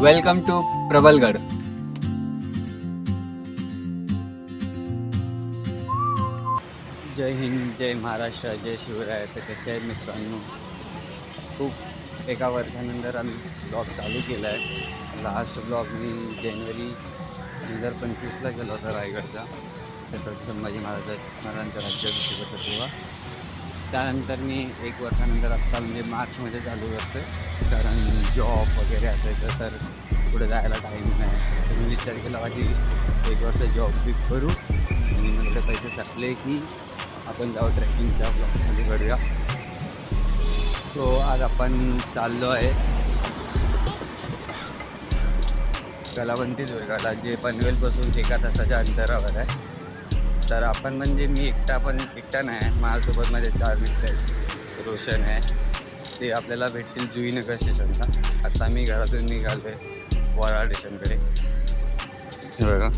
Welcome to Prabalgad. जय हिंद, जय महाराष्ट्र, जय शिवराय. तर कसे आहेत मित्रांनो? खूप एका वर्षानंतर आम्ही ब्लॉग चालू केला आहे. लास्ट ब्लॉग मी जानेवारी 2025ला केला होता रायगडचा. छत्रपती संभाजी महाराजांचा राज्याभिषेक होता तेव्हा. त्यानंतर मी एक वर्षानंतर आत्ता म्हणजे मार्चमध्ये चालू करतो आहे, कारण जॉब वगैरे असायचं तर पुढे जायला टाईम नाही. तर मी विचार केला की एक वर्ष जॉब बी करू आणि मग थोडे पैसे टाकले की आपण जाऊ ट्रेकिंगच्या ब्लॉगमध्ये करूया. सो आज आपण चाललो आहे कलावंती दुर्गाला, जे पनवेलपासून एका तासाच्या अंतरावर आहे. तर आपण म्हणजे मी एकटा नाही आहे, माझ्यासोबत माझे 4 मित्र आहेत. रोशन आहे, ते आपल्याला भेटतील जुईनगर स्टेशनला. आता मी घरातून निघालो आहे वराड स्टेशनकडे. बघा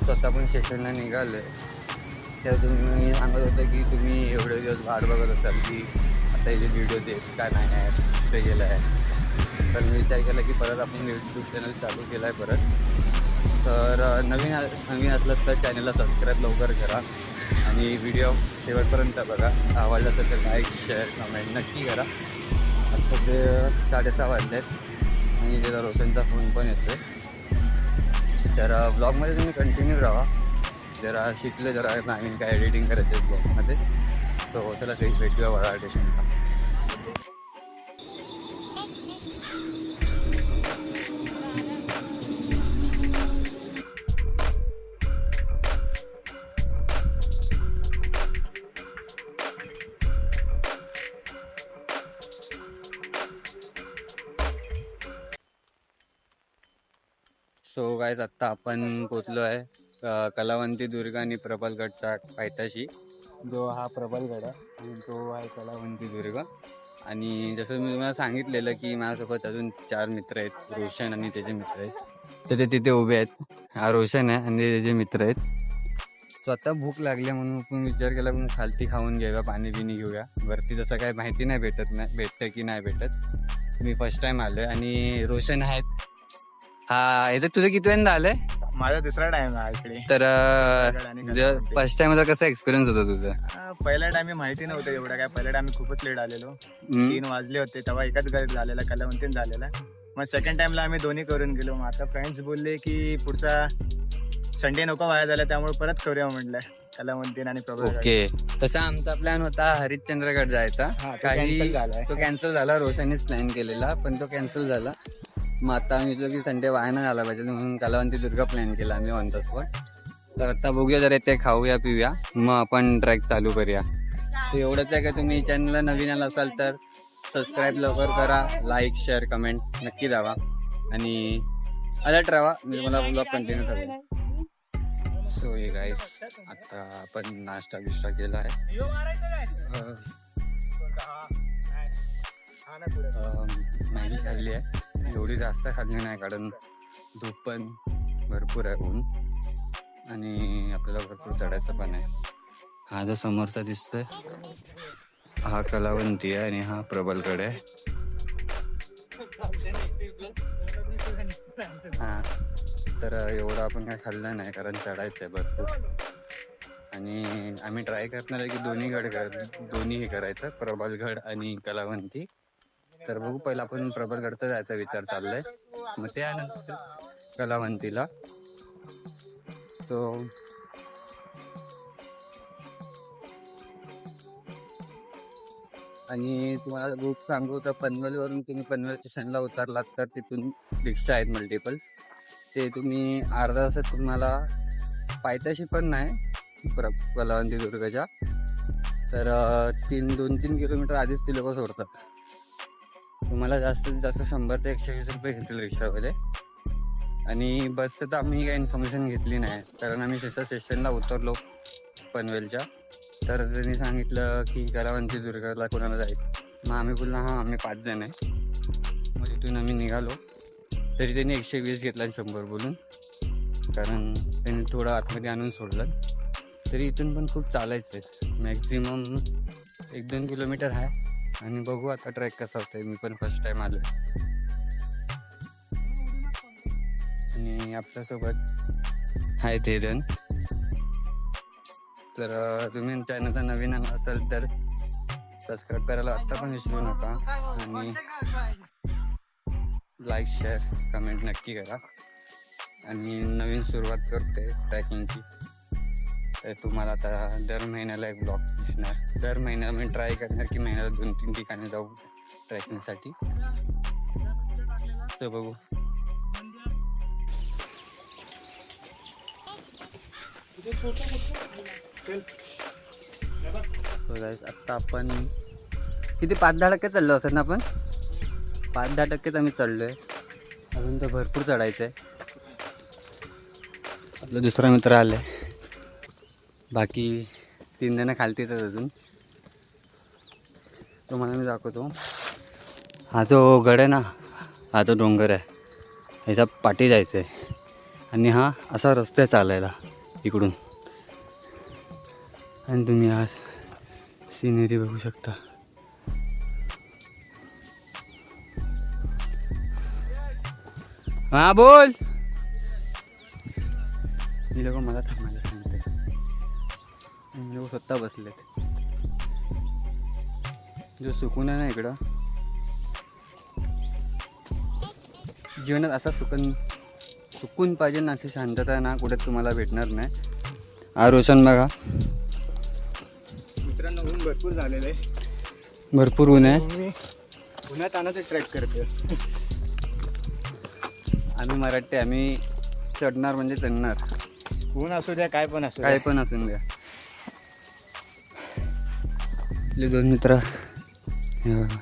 स्वतः पण स्टेशनला निघालो आहे. त्यातून मी सांगत होतं की तुम्ही एवढे दिवस वाट बघत असाल की आता इथे व्हिडिओज येत का नाही आहेत, कुठे गेला आहे. तर मी विचार केला की परत आपण यूट्यूब चॅनल चालू केला आहे परत. तर नवीन असलं तर चॅनलला सबस्क्राईब लवकर करा आणि व्हिडिओ शेवटपर्यंत बघा. आवडला असेल तर लाईक, शेअर, कमेंट नक्की करा. आता ते 6:30 वाजले आहेत आणि त्याचा रोशनचा फोन पण येतो आहे. तर ब्लॉगमध्ये तुम्ही कंटिन्यू राहा. जरा शिकले, जरा नवीन काय एडिटिंग करायचं ब्लॉगमध्ये. तो त्याला भेटूया वराड स्टेशनला. सो गाईज, आत्ता आपण पोचलो आहे कलावंती दुर्ग आणि प्रबलगडच्या पायथ्याशी. जो हा प्रबलगड आहे आणि तो आहे कलावंती दुर्ग. आणि जसं मी तुम्हाला सांगितलेलं की माझ्यासोबत अजून 4 मित्र आहेत, रोशन आणि त्याचे मित्र आहेत. तर ते तिथे उभे आहेत. हा रोशन आहे आणि त्याचे मित्र आहेत. स्वतः भूक लागली म्हणून आपण विचार केला की खालती खाऊन घेऊया, पाणी बिणी घेऊया. वरती तसं काय माहिती नाही भेटतं की नाही भेटत. मी फर्स्ट टाईम आलो आहे आणि रोशन आहेत. हा, इथं तुझं कितव्यांदा आलंय? माझा 3रा टाइम आहे इकडे. तर फर्स्ट टाइमचा कसा एक्सपिरियन्स होता तुझा? पहिल्या टाइम माहिती नव्हतं एवढं काय. पहिल्या टाइम खूपच लेट आलेलो. 3 वाजले होते तेव्हा एकाच गाडीत झालेला, कलावंतीन झालेला. मग सेकंड टाइमला आम्ही दोन्ही करून गेलो. मग आता फ्रेंड्स बोलले की पुढचा संडे नको व्हाया झाला, त्यामुळे परत करूया म्हटलं कलावंतीन आणि प्रबलगड. ओके. तसा आमचा प्लॅन होता हरिश्चंद्रगड जायचा. तो कॅन्सल झाला. रोशननीच प्लॅन केलेला पण तो कॅन्सल झाला. मग आता आम्ही विचारलं की संडे वाया नाही झाला पाहिजे म्हणून कलावंती दुर्गा प्लॅन केला आम्ही ऑन द स्पॉट. तर आता बघूया, जरा ते खाऊया पिऊया मग आपण ट्रॅक चालू करूया. तर एवढंच आहे का, तुम्ही चॅनलला नवीन आला असाल तर सबस्क्राईब लवकर करा, लाईक, शेअर, कमेंट नक्की द्यावा आणि अलर्ट राहा. मी तुम्हाला ब्लॉग कंटिन्यू करेन. सो ये गाईस, आता आपण नाश्ता बिष्टा केला आहे. मॅगी खाल्ली आहे. एवढी जास्त खाल्ली नाही कारण धूप पण भरपूर आहे, ऊन, आणि आपल्याला भरपूर चढायचं पण आहे. हा जो समोरचा दिसतोय हा कलावंती आहे आणि हा प्रबलगड आहे. हा, तर एवढं आपण काय खाल्लं नाही कारण चढायचं आहे भरपूर. आणि आम्ही ट्राय करणार आहे की दोन्ही हे करायचं, प्रबलगड आणि कलावंती. तर बघू, पहिला आपण प्रबलगडचा जायचा विचार चाललाय, मग त्यानंतर कलावंतीला. सो आणि तुम्हाला बुक सांगू तर पनवेलवरून तुम्ही पनवेल स्टेशनला उतरलात तर तिथून रिक्षा आहेत मल्टिपल्स. ते तुम्ही अर्धा तासात तुम्हाला पायथ्याशी पण नाही कलावंती दुर्गाच्या, तर 2-3 किलोमीटर आधीच ती लोक सोडतात. तुम्हाला जास्तीत जास्त 100 ते 120 रुपये घेतील रिक्षामध्ये. आणि बसचं तर आम्ही काही इन्फॉर्मेशन घेतली नाही कारण आम्ही स्टेशनला उतरलो पनवेलच्या. तर त्यांनी सांगितलं की कलावंती दुर्गाला कोणाला जायचं. मग आम्ही बोललो हां आम्ही 5 जण आहे. मग तिथून आम्ही निघालो. तरी त्यांनी 120 घेतला आणि 100 बोलून, कारण त्यांनी थोडं आतमध्ये आणून सोडलं. तरी इथून पण खूप चालायचं आहे, मॅक्झिमम 1-2 किलोमीटर आहे. आणि बघू आता ट्रॅक कसा होतोय. मी पण फर्स्ट टाइम आलो. आणि आपल्यासोबत आहे ते जण. तर तुम्ही चॅनलचा नवीन असाल तर सबस्क्राईब करायला आत्ता पण विसरू नका आणि लाईक शेअर कमेंट नक्की करा. आणि नवीन सुरुवात करते ट्रॅकिंगची, तर तुम्हाला आता दर महिन्याला एक ब्लॉग दिसणार. दर महिन्याला मी ट्राय करणार की महिन्याला 2-3 ठिकाणी जाऊ ट्रॅकिंगसाठी. तर बघू. आत्ता आपण किती 5-10% चढलो असत ना आपण. 5-10%च आम्ही चढलोय. अजून तर भरपूर चढायचं आहे. आपला दुसरा मित्र आलाय, बाकी 3 जण खालतीच अजून. तुम्हाला मी दाखवतो. हा जो गड आहे ना, हा जो डोंगर आहे, ह्याच्या पाठी जायचं आहे. आणि हा असा रस्ता आहे चालायला इकडून. आणि तुम्ही आज सिनेरी बघू शकता. हा बोल. ही लोक मला थांबायला सांगते. मी लोक स्वतः बसलेत. जो सुकून आहे ना इकडं, जीवनात असा सुकून पाहिजे ना, अशी शांतता ना कुठे तुम्हाला भेटणार नाही. हा रोशन बघा, मित्रांनो ऊन भरपूर झालेलं आहे. भरपूर ऊन आहे. मी उन्हात आणायचं ट्रॅक करतो. आम्ही मराठी, आम्ही चढणार म्हणजे चढणार. ऊन असू द्या, काय पण असू काय पण असून द्या. आपले 2 मित्र हे बघा.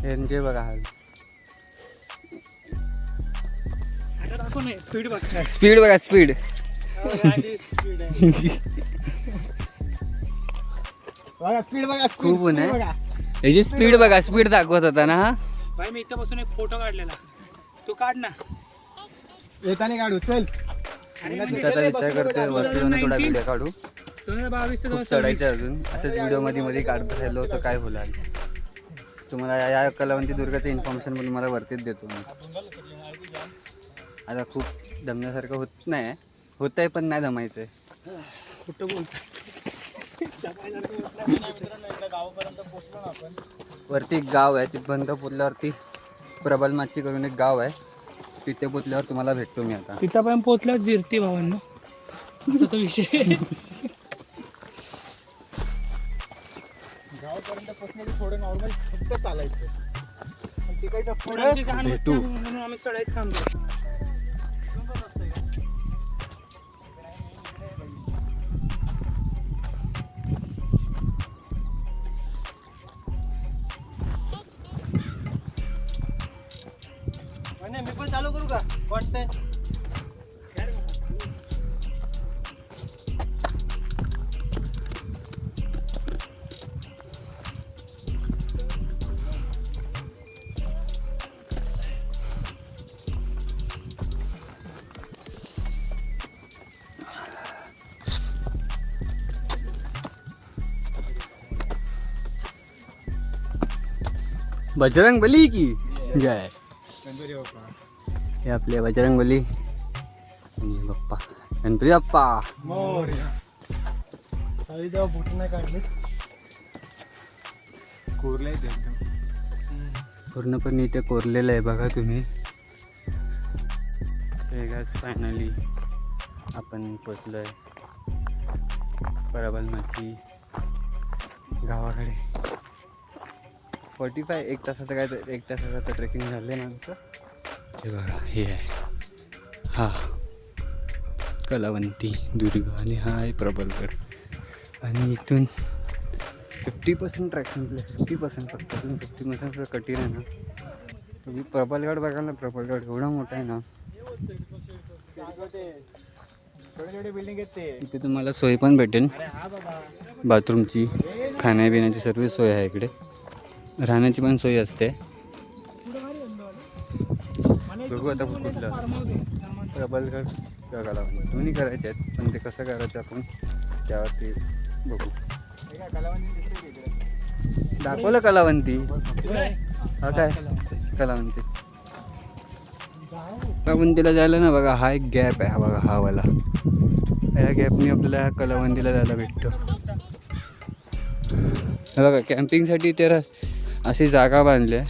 यांचे बघा हाल. स्पीड बघा, स्पीड. स्पीड बघा, खूप ऊन आहे. याची स्पीड बघा, स्पीड दाखवत होता ना. हा भाई मी इथं बसून एक फोटो काढलेला, तू काढ ना. येताना काढू चल. त्याचा विचार करतोय वरती जाऊन थोडा व्हिडिओ काढू. 2022 खूप चढायचं अजून. असंच व्हिडिओ मध्ये काढत राहिलो तर काय होणार. तुम्हाला या कलावंती दुर्गाचं इन्फॉर्मेशन पण तुम्हाला वरतीच देतो मी. आता खूप दमण्यासारखं होत नाही, होत आहे पण नाही जमायचं आहे. कुठं बोल. वरती एक गाव आहे, तिथपर्यंत पोचल्यावरती प्रबलमाची करून एक गाव आहे. तिथे पोचल्यावर तुम्हाला भेटतो मी आता. तिथं पण पोचल्यावर जिरती भावांनो, असा तो विषय. गावापर्यंत पोहोचण्याची थोडं नॉर्मल फक्त चालायचं. तिकडचं पुढे पोरांची घाण भेटू. होती म्हणून आम्ही चढायचं थांबलो. मी पण चालू करू का वाटतंय. बजरंग बली की जय. गणपती बाप्पा. हे आपले बजरंग बली आणि बाप्पा गणपती बाप्पा मोरया. साई देवा बोट नाही काढले, कोरलंय ते एकदम पूर्णपणे इथे कोरलेलं आहे बघा तुम्ही. फायनली आपण पोचलोय प्रबलमाची गावाकडे. 45 एक तासाचं काय, 1 तासाचं ट्रेकिंग झालं ना आमचं. हे बघा, हे आहे हा कलावंती दुर्गा आणि हा आहे प्रबलगड. आणि इथून 50% ट्रॅक संपलं. 50% फक्त. अजून 50% कठीण आहे ना. तुम्ही प्रबलगड बघा ना, प्रबलगड एवढा मोठा आहे ना. छोटे बिल्डिंग आहेत ते. इथे तुम्हाला सोय पण भेटेल, बाथरूमची, खाण्यापिण्याची सर्व सोय आहे इकडे. राहण्याची पण सोय असते. बघू आता कुठलं प्रबलगड किंवा कलावंती दोन्ही करायचे आहेत, पण ते कसं करायचं आपण त्यावरती बघू. हे काय कलावंती दिसते का इकडे? दाखवलं कलावंती, होय. हा काय कलावंती. कलावंतीला जायला ना बघा हा एक गॅप आहे, हा बघा हा वाला. या गॅपने आपल्याला ह्या कलावंतीला जायला भेटतं. हे बघा कॅम्पिंगसाठी तर अशी जागा बांधली आहे,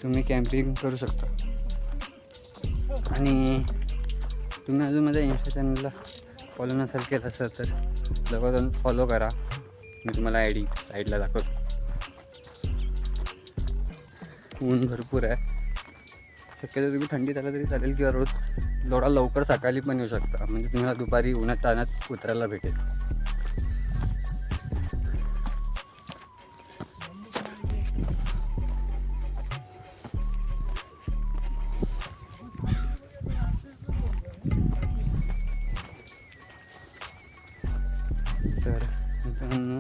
तुम्ही कॅम्पिंग करू शकता. आणि तुम्ही अजून माझ्या इंस्टा चॅनलला फॉलो नसेल केलं असेल तर लवकर जाऊन फॉलो करा. मी तुम्हाला आय डी साईडला दाखवतो. ऊन भरपूर आहे, शक्यतो तुम्ही थंडीत आला तरी चालेल किंवा रोज थोडा लवकर सकाळी पण येऊ शकता, म्हणजे तुम्हाला दुपारी उन्हात तानात उतरायला भेटेल. तर मित्रांनो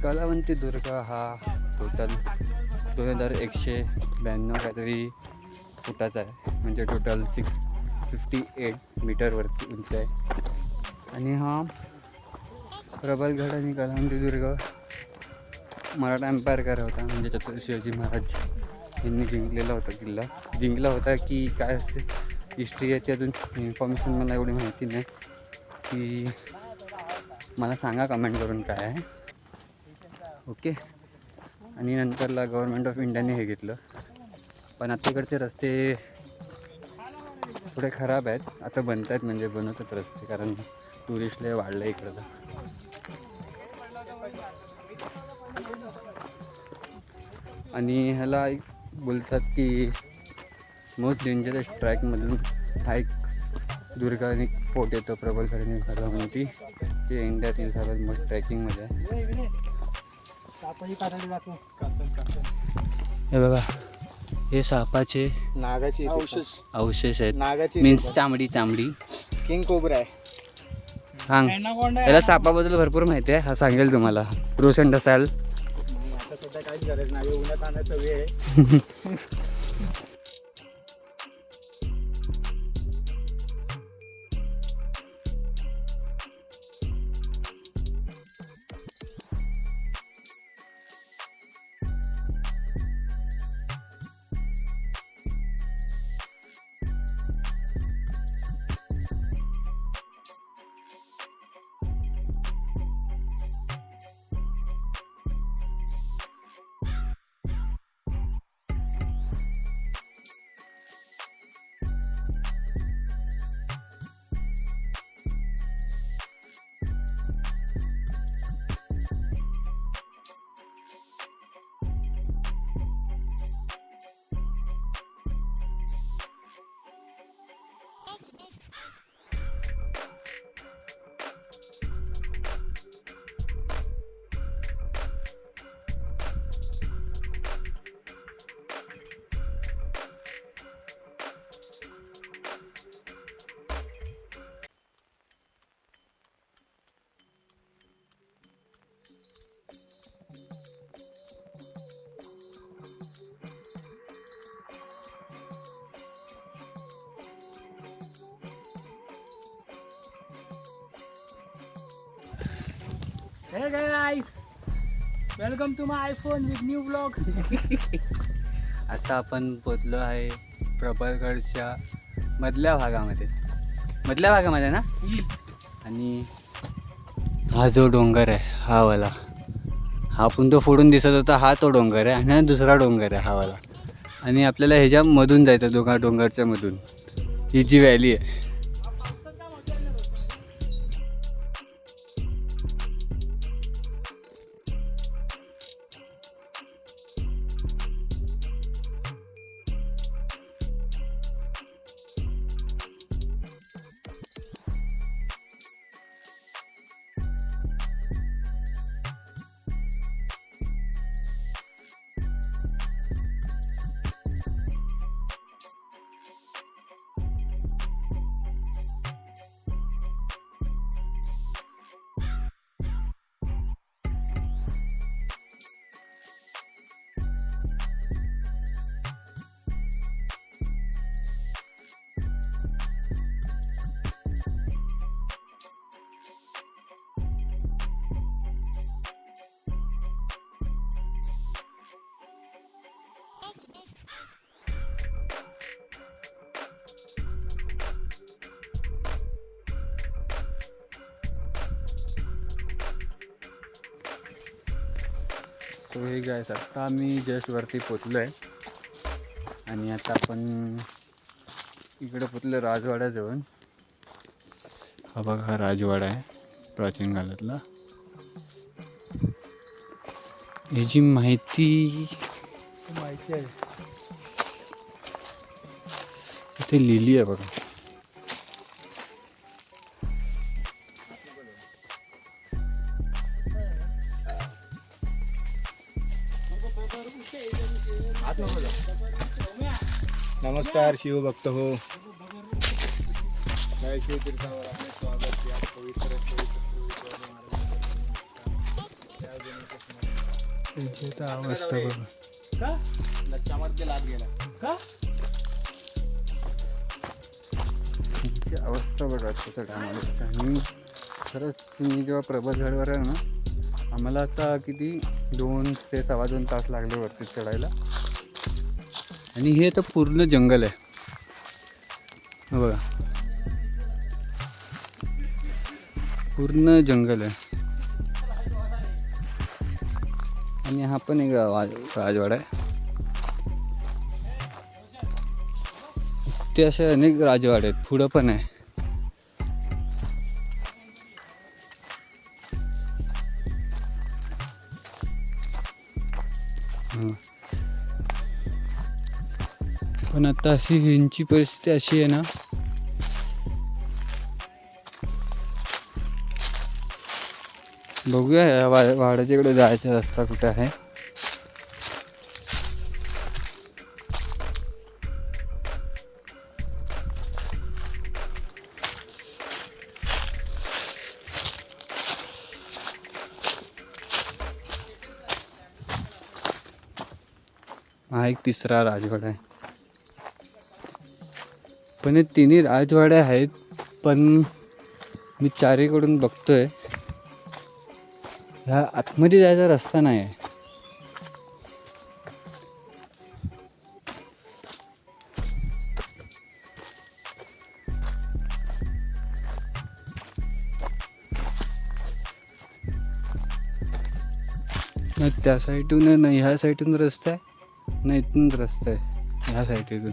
कलावंती दुर्ग हा टोटल 2192 काहीतरी फुटाचा आहे, म्हणजे टोटल 658 मीटरवरती उंच आहे. आणि हा प्रबलगड आणि कलावंती दुर्ग मराठा एम्पायर होता, म्हणजे छत्रपती शिवाजी महाराज यांनी जिंकलेला होता किल्ला. जिंकला होता की काय असते हिस्ट्री आहे ती अजून इन्फॉर्मेशन मला एवढी माहिती नाही, की मला सांगा कमेंट करून काय आहे. ओके. आणि नंतरला गव्हर्नमेंट ऑफ इंडियाने हे घेतलं, पण आता इकडचे रस्ते थोडे खराब आहेत, आता बनत आहेत, म्हणजे बनवतात रस्ते, कारण टुरिस्ट लय वाढलं इकडचं. आणि ह्याला एक बोलतात की मोस्ट डेंजरस ट्रॅकमधून हा एक दुर्ग आणि फोर्ट येतो, प्रबलगड आणि कलावंती. ते इंडियातील सर्वात मोठं ट्रॅकिंगमध्ये आहे. हे बघा हे सापाचे नागाची अवशेष आहेत, नागाची मीन्स चामडी. किंग कोबरा आहे. सांग, याला सापाबद्दल भरपूर माहिती आहे, हा सांगेल तुम्हाला. रोशन डसाल. आता सध्या काहीच गरज नाही, उन्हात आणायचा वेळ आहे. Hey guys, welcome to my iPhone with new vlog. आता आपण पोचलो आहे प्रबलगडच्या मधल्या भागामध्ये ना. आणि हा जो डोंगर आहे हा वाला, हा पण तो फोडून दिसत होता, हा तो डोंगर आहे. आणि हा दुसरा डोंगर आहे हा वाला. आणि आपल्याला ह्याच्यामधून जायचं, दोघा डोंगरच्या मधून. ही जी व्हॅली आहे, सो हे गायस आता आम्ही जस्ट वरती पोचलो आहे आणि आता आपण इकडे पोचलो राजवाड्याजवळ. हा बघा हा राजवाडा आहे प्राचीन काळातला. याची माहिती आहे. इथे लिहिली आहे बघा. नमस्कार शिवभक्त हो. जय शिवतीर्थावर आपले स्वागत. या पवित्र अवस्था बघा. का लच्चामध्ये लाभ गेला. का त्यांची अवस्था बघा त्याच्या टायमाला. आणि खरंच तुम्ही जेव्हा प्रबलगडवर आहे ना, आम्हाला आता किती 2 ते 2.25 तास लागले वरती चढायला. आणि हे तर पूर्ण जंगल आहे हे बघा, पूर्ण जंगल आहे. आणि हा पण एक राजवाडा आहे. ते असे अनेक राजवाडे आहेत, पुढं पण आहे. पण आता अशी ह्यांची परिस्थिती अशी आहे ना, बघूया या वाड्याच्या इकडे जायचा रस्ता कुठे आहे. हा एक तिसरा राजवाडा आहे. पण हे तिन्ही राजवाडे आहेत, पण मी चारीकडून बघतोय ह्या आतमध्ये जायचा रस्ता नाही आहे. ना त्या साईडून ना ह्या साईडून रस्ता आहे, ना इथून रस्ता आहे ह्या साईडून.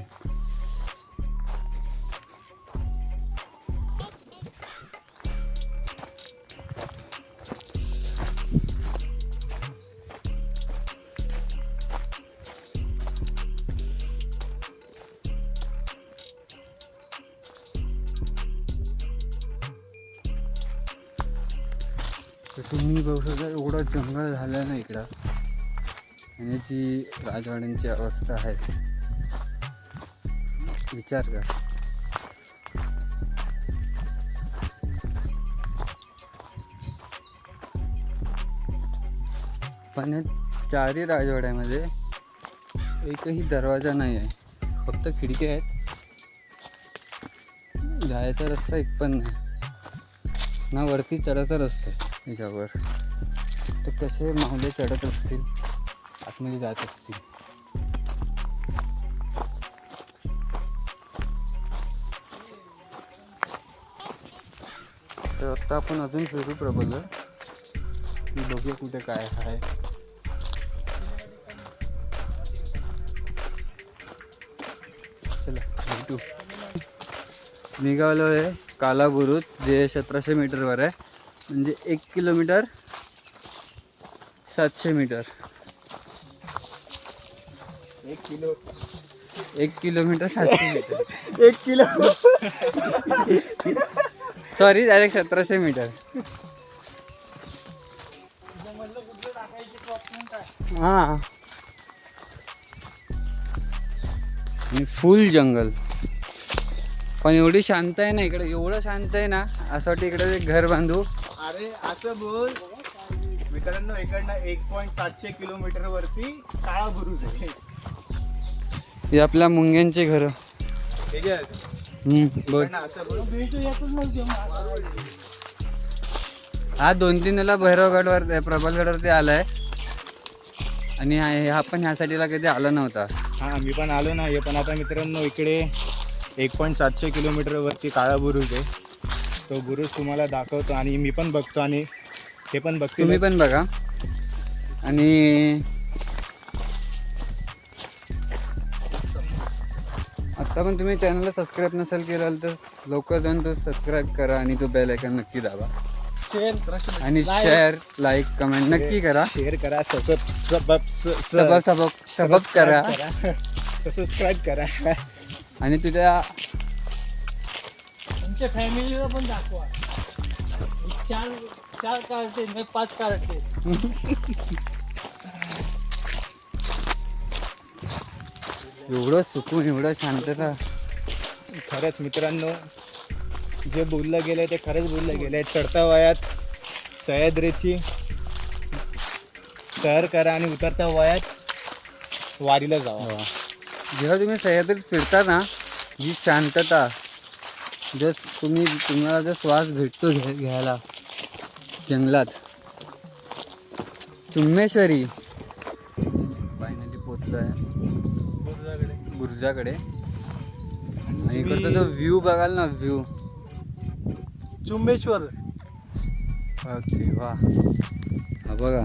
तर तुम्ही बघू शकता एवढं जंगल झालं ना इकडं. आणि जी राजवाड्यांची अवस्था आहे विचार कर. पण या 4ही राजवाड्यामध्ये एकही दरवाजा नाही आहे, फक्त खिडकी आहेत. जायचा रस्ता एक पण नाही ना, वरती चढायचा रस्ता आहे याच्यावर. तर कसे मावले चढत असतील, आतमध्ये जात असतील. तर आता आपण अजून फिरू प्रबल की बघूया कुठे काय आहे. चला भेटू. निघालो आहे कालाबुरुज, जे 1700 मीटरवर आहे. म्हणजे 1 kilometre 700 metre. 1 kilometre 700 metre. 1 kilo sorry, direct 1700 metre. हां, आणि फुल जंगल. पण एवढी शांत आहे ना इकडे, एवढं शांत आहे ना, असं वाटतं इकडे एक घर बांधू. अरे असं बोल मित्रांनो, इकडनं 1.700 किलोमीटर वरती काळा बुरुज आहे. हे आपल्या मुंग्यांचे घर. बोल. असं बोल. हा 2-3 वेळा भैरवगडवर प्रबलगडवरती आलाय. आणि हा पण ह्या साईडला कधी आला नव्हता. हा मी पण आलो ना. हे पण आता मित्रांनो इकडे 1.700 किलोमीटर वरती काळा बुरुज आहे. तो बुरुज तुम्हाला दाखवतो आणि मी पण बघतो आणि ते पण बघतो. तुम्ही पण बघा. आणि आता पण तुम्ही चॅनलला सबस्क्राईब नसेल केलं तर लवकर जाऊन तो सबस्क्राईब करा आणि तो बेल आयकॉन नक्की दाबा आणि शेअर लाईक कमेंट नक्की करा. शेअर करा, सबब करा सबस्क्राईब करा आणि तुझ्या तुमच्या फॅमिलीला पण दाखवा. चार काढते मी 5 काढते. एवढं सुकून एवढं शांतता. खरंच मित्रांनो, जे बोललं गेलंय ते खरंच बोललं गेलंय. चढता वयात सह्याद्रीची सैर करा आणि उतरता वयात वारीला जावा. जेव्हा तुम्ही सह्याद्रीत फिरता ना, ही शांतता तुम्हाला जो श्वास भेटतो घ्यायला जंगलात. चुम्मेश्वरी फायनली पोचलोय बुर्जाकडे आणि इकडचा जो व्ह्यू बघाल ना, व्ह्यू चुंबेश्वर. ओके वा. हा बघा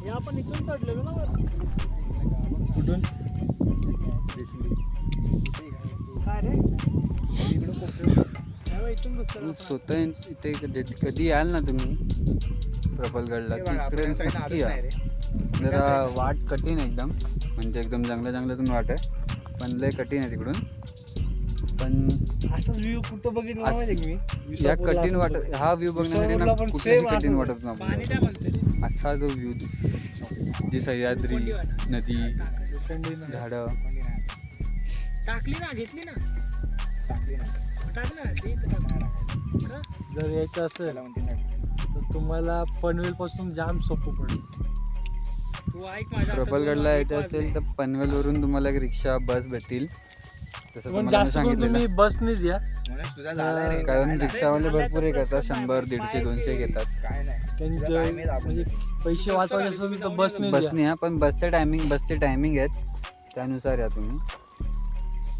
हे आपण इथून चढलेलो ना वर. कुठून? काय रे? इथून दुसरं स्वतः इथे कधी याल ना तुम्ही प्रबलगडला, तिकडे नक्की या. जरा वाट कठीण एकदम, म्हणजे एकदम जंगलातून वाट आहे, पण लय कठीण आहे तिकडून. पण असाच व्ह्यू कुठं बघितला माहिती मी? या कठीण वाटत, हा व्ह्यू बघण्यासाठी ना पण कुठेही same कठीण असंच वाटत नाही पाणी आपल्याला. काय म्हणते? असा जो व्ह्यू जी सह्याद्री नदी झाडं. टाकली ना, घेतली ना, टाकली ना. टाक ना ती इथं टाक. का? जर यायचं असेल त्याला म्हणते ना. तर तुम्हाला पनवेल पासून जाम सोपं पडेल. तू ऐक माझा. आता प्रबलगडला दोन यायचं वाजले. असेल तर पनवेलवरून तुम्हाला एक रिक्षा बस भेटेल, तसं पण तुम्हाला मी जास्त करून सांगितलेलं. तुम्ही बसनीच या. म्हणून तुझा झाला रे. कारण रिक्षावाले भरपूर हे करतात, 100, 150, 200 घेतात. काय नाही. त्यांचं तुझं काय माहित आपण म्हणजे पैसे वाचवायचे असेल तर बसनीच या. बसने हा, पण बसचे टायमिंग आहेत, त्यानुसार या तुम्ही.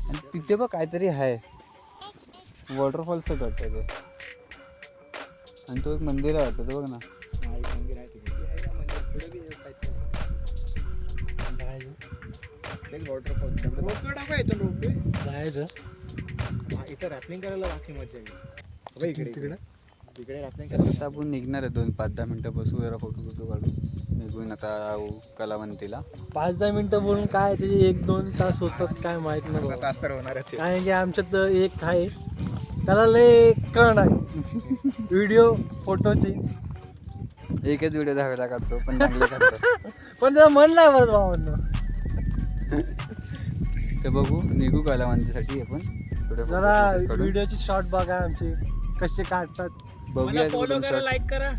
आणि तिथे बघ काहीतरी आहे, वॉटरफॉलचं करतं ते, आणि तो एक मंदिर आहे वाटतं, ते बघ ना. हा, एक मंदिर आहे तिकडे. ते आहे का मंदिर? पुढे बी आहे काहीतरी. तेच waterfall. रोपवे टाका इथून, रोपवे. जायचं हा, इथं रॅपलिंग करायला बाकी मजा येईल. बघ इकडे तिकडे? तिकडे रॅपलिंग करायला. आता आपण निघणार आहे 2-5-10 मिनटं बसू, जरा फोटो काढू, निघून आता कलावंतीला. 5-10 मिनिटं बोलून काय त्याचे 1-2 तास होतात काय माहित नाही बाबा. तास तर होणारच आहे. काय की आमच्यात एक आहे त्याला लय कण आहे व्हिडिओ फोटोची, एकच व्हिडिओ दाखवायला काढतो, पण चांगले करतो. पण त्याला मन नाही बरं भावांना. ते बघू, निघू कलावंतीसाठी आपण थोडे जरा photo काढू. व्हिडिओची शॉर्ट बघा आमचे कसे काढतात. बघूया मला फॉलो कुठून करा, shot. लाईक करा,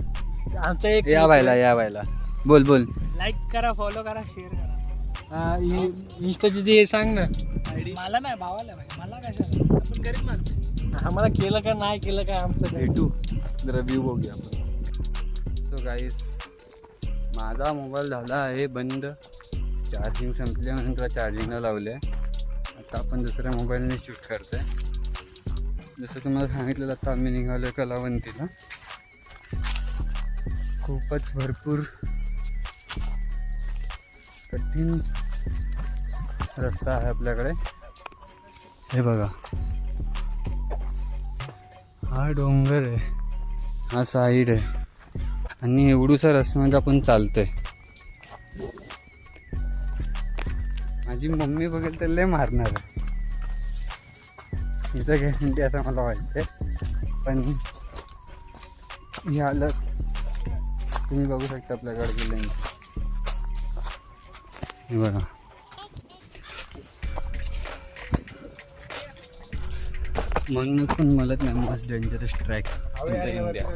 आमचा एक या व्हायला बोल. लाईक करा, फॉलो करा, शेअर करा. इंस्टाची ते सांग ना. मला नाही, भावाला नाही, मला कशाला. आपण गरीब माणसं. आम्हाला केलं का नाही केलं काय आमचं काय. भेटू, जरा व्ह्यू बघूया आपण. सो गाईज, माझा मोबाईल झाला आहे बंद, चार्जिंग संपल्यानंतर चार्जिंगला लावले. आता आपण दुसऱ्या मोबाईलने शूट करतोय. जसं तुम्हाला सांगितलेलं, आता आम्ही निघालो कलावंतीला. खूपच भरपूर कठीण रस्ता आहे आपल्याकडे. हे बघा, हा डोंगर आहे, हा साईड आहे, आणि एवढूसा रस्त्यामध्ये आपण चालतोय. माझी मम्मी बघेल तर लय मारणार आहे, हिचं गॅरंटी असं मला वाटतंय. पण ही हालत तुम्ही बघू शकता आपल्याकडे गेले. हे बघा, म्हणूनच पण मला नाही मस्त डेंजरस ट्रॅक इंडिया.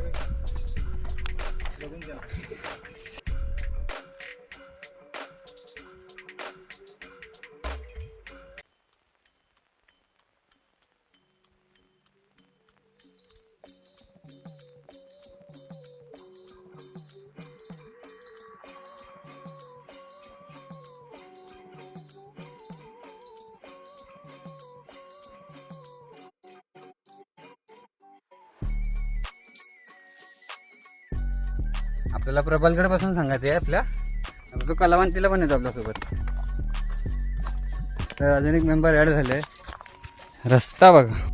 आपल्याला प्रबलगड पासून सांगायचं आहे आपल्या. तो कलावंतीला पण येतो आपल्यासोबत. तर अजून एक मेंबर ॲड झाले. रस्ता बघा.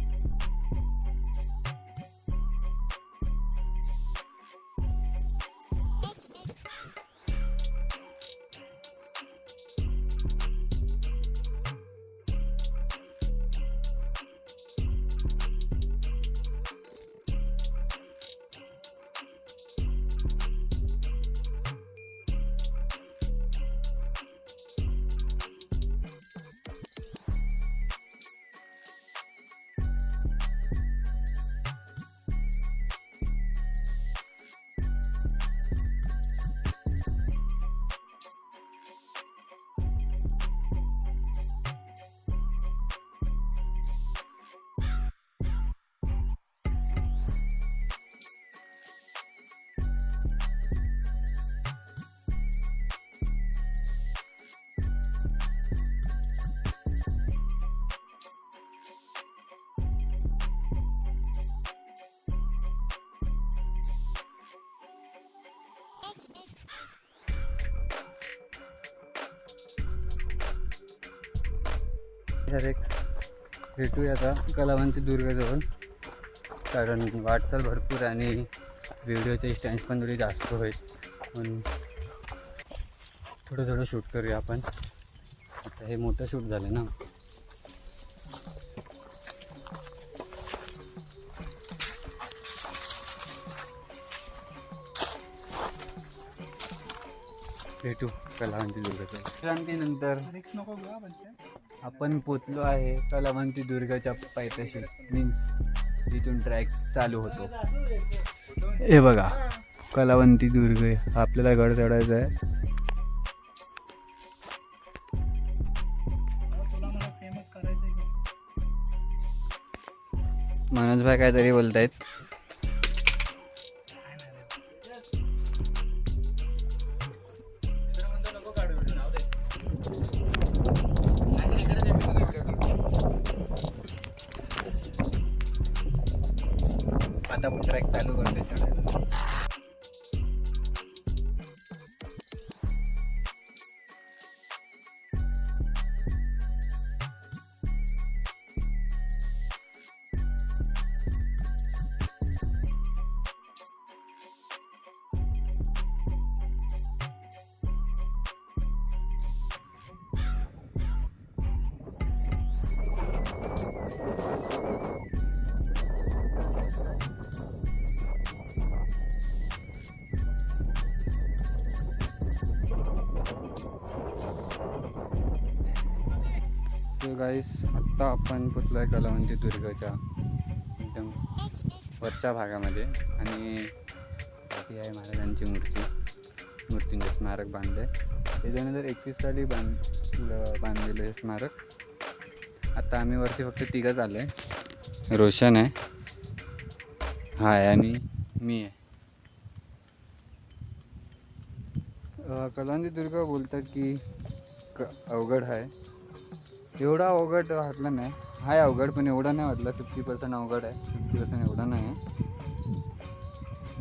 एक भेटूया आता कलावंती दुर्गाजवळ, कारण वाटचाल भरपूर आहे आणि व्हिडिओचे स्टँड पण थोडी जास्त होईल, म्हणून थोडं शूट करूया आपण. आता हे मोठं शूट झालं ना. भेटू कलावंती दुर्गाजवळ. क्रांतीनंतर आपण पोचलो आहे कलावंती दुर्गाच्या पायथ्याशी, मीन्स तिथून ट्रॅक चालू होतो. हे बघा कलावंती दुर्ग, आपल्याला गड चढायचा आहे. मनोज भाई काहीतरी बोलतायत. आता आपण ट्रॅक चालू करते चढायला. सो गाईस, आत्ता आपण पोचलो आहे कलावंती दुर्गाच्या एकदम वरच्या भागामध्ये, आणि बाकी आहे महाराजांची मूर्तींचे स्मारक बांधले. ते 2021 साली बांधलेलं आहे स्मारक. आता आम्ही वरती फक्त तिघंच आलो आहे. रोशन आहे, हाय, आणि मी आहे. कलावंती दुर्गा बोलतात की अवघड आहे. एवढा अवघड वाटला नाही. हाय अवघड, पण एवढा नाही वाटला. 50% अवघड आहे, 50% एवढा नाही आहे.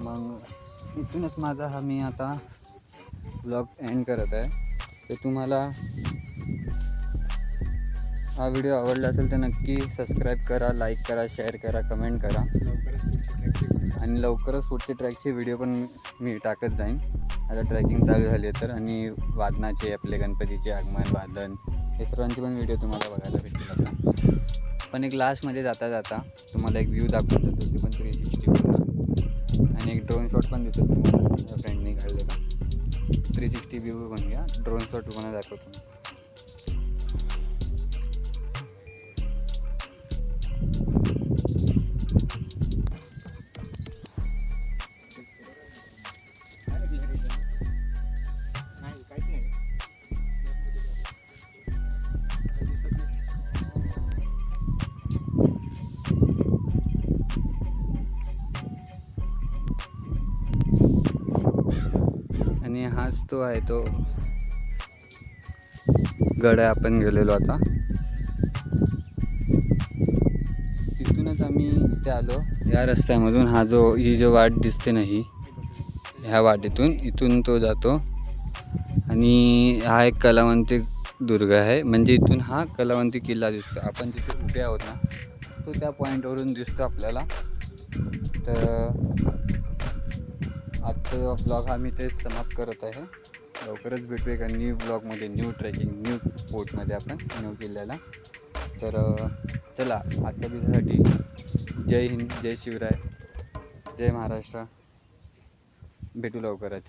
मग इथूनच माझा मी आता ब्लॉग एंड करत आहे. तर तुम्हाला हा व्हिडिओ आवडला असेल तर नक्की सबस्क्राईब करा, लाईक करा, शेअर करा, कमेंट करा, आणि लवकरच पुढचे ट्रॅकचे व्हिडिओ पण मी टाकत जाईन. आता ट्रॅकिंग चालू झाली आहे तर, आणि वादनाचे, आपले गणपतीचे आगमन, वादन, हे सर्वांचे पण व्हिडिओ तुम्हाला बघायला भेटतील. आता पण एक लास्टमध्ये जाता तुम्हाला एक व्ह्यू दाखवून देतो, ते पण 360 पूर्ण, आणि एक ड्रोन शॉट पण दिसतो तुम्हाला माझ्या फ्रेंडने काढलेला. 360 व्ह्यू पण घ्या, ड्रोन शॉट तुम्हाला दाखवतो. आणि हाच तो आहे, तो गड आहे आपण गेलेलो. आता तिथूनच आम्ही इथे आलो या रस्त्यामधून. ही जो वाट दिसते नाही, ह्या वाटेतून इथून तो जातो आणि हा एक कलावंती दुर्ग आहे. म्हणजे इथून हा कलावंती किल्ला दिसतो. आपण जिथे उभे आहोत ना तो त्या पॉईंटवरून दिसतो आपल्याला. तर आजचा ब्लॉग हा मी तेच समाप्त करत आहे. लवकरच भेटू एका न्यू ब्लॉगमध्ये, न्यू ट्रेकिंग, न्यू स्पोर्टमध्ये आपण न्यू किल्ल्याला. तर चला आजच्या दिवसासाठी जय हिंद, जय शिवराय, जय महाराष्ट्र. भेटू लवकरच.